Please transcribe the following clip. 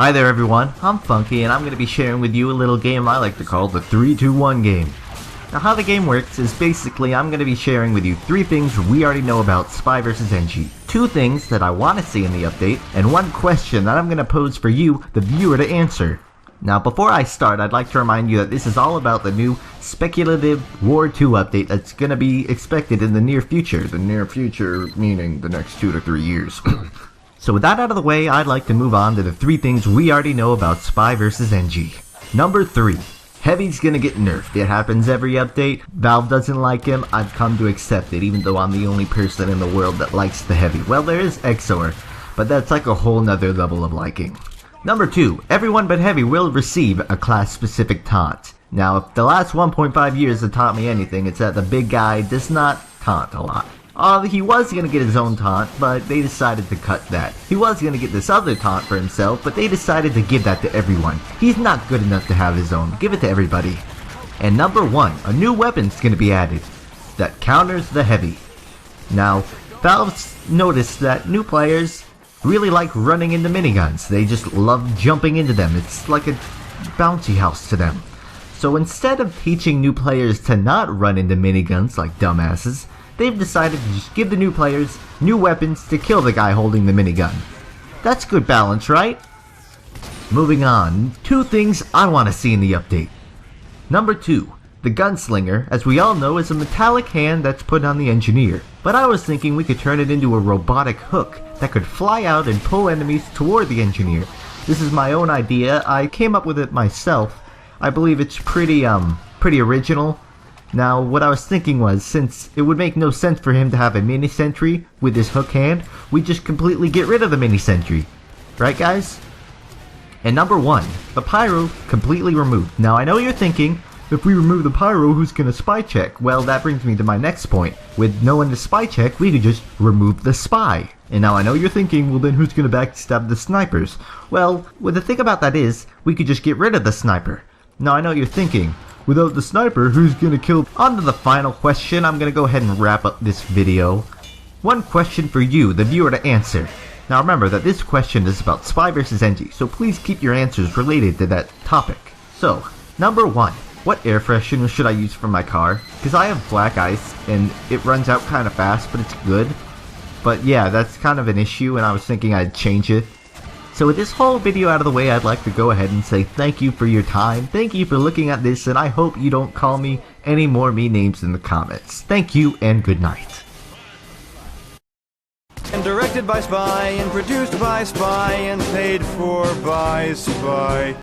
Hi there everyone, I'm Funky and I'm going to be sharing with you a little game I like to call the 3-2-1 game. Now how the game works is basically I'm going to be sharing with you 3 things we already know about Spy vs NG, 2 things that I want to see in the update, and 1 question that I'm going to pose for you, the viewer, to answer. Now before I start, I'd like to remind you that this is all about the new Speculative War 2 update that's going to be expected in the near future. The near future meaning the next 2 to 3 years. So with that out of the way, I'd like to move on to the 3 things we already know about Spy vs NG. Number 3. Heavy's gonna get nerfed. It happens every update. Valve doesn't like him. I've come to accept it, even though I'm the only person in the world that likes the Heavy. Well, there is XOR, but that's like a whole nother level of liking. Number 2. Everyone but Heavy will receive a class-specific taunt. Now, if the last 1.5 years have taught me anything, it's that the big guy does not taunt a lot. He was going to get his own taunt, but they decided to cut that. He was going to get this other taunt for himself, but they decided to give that to everyone. He's not good enough to have his own. Give it to everybody. And number 1, a new weapon's going to be added that counters the Heavy. Now, Valve's noticed that new players really like running into miniguns. They just love jumping into them. It's like a bouncy house to them. So instead of teaching new players to not run into miniguns like dumbasses, they've decided to just give the new players new weapons to kill the guy holding the minigun. That's good balance, right? Moving on, 2 things I want to see in the update. Number 2, the gunslinger, as we all know, is a metallic hand that's put on the engineer. But I was thinking we could turn it into a robotic hook that could fly out and pull enemies toward the engineer. This is my own idea. I came up with it myself. I believe it's pretty original. Now, what I was thinking was, since it would make no sense for him to have a mini-sentry with his hook hand, we just completely get rid of the mini-sentry. Right, guys? And number 1, the pyro completely removed. Now, I know you're thinking, if we remove the pyro, who's gonna spy check? Well, that brings me to my next point. With no one to spy check, we could just remove the spy. And now I know you're thinking, well then who's gonna backstab the snipers? Well, the thing about that is, we could just get rid of the sniper. Now, I know you're thinking, without the sniper, who's gonna kill? On to the final question. I'm gonna go ahead and wrap up this video. 1 question for you, the viewer, to answer. Now remember that this question is about Spy vs NG, so please keep your answers related to that topic. So, number 1, what air freshener should I use for my car? Because I have black ice, and it runs out kind of fast, but it's good. But yeah, that's kind of an issue, and I was thinking I'd change it. So with this whole video out of the way, I'd like to go ahead and say thank you for your time, thank you for looking at this, and I hope you don't call me any more mean names in the comments. Thank you, and good night. And directed by Spy, and produced by Spy, and paid for by Spy.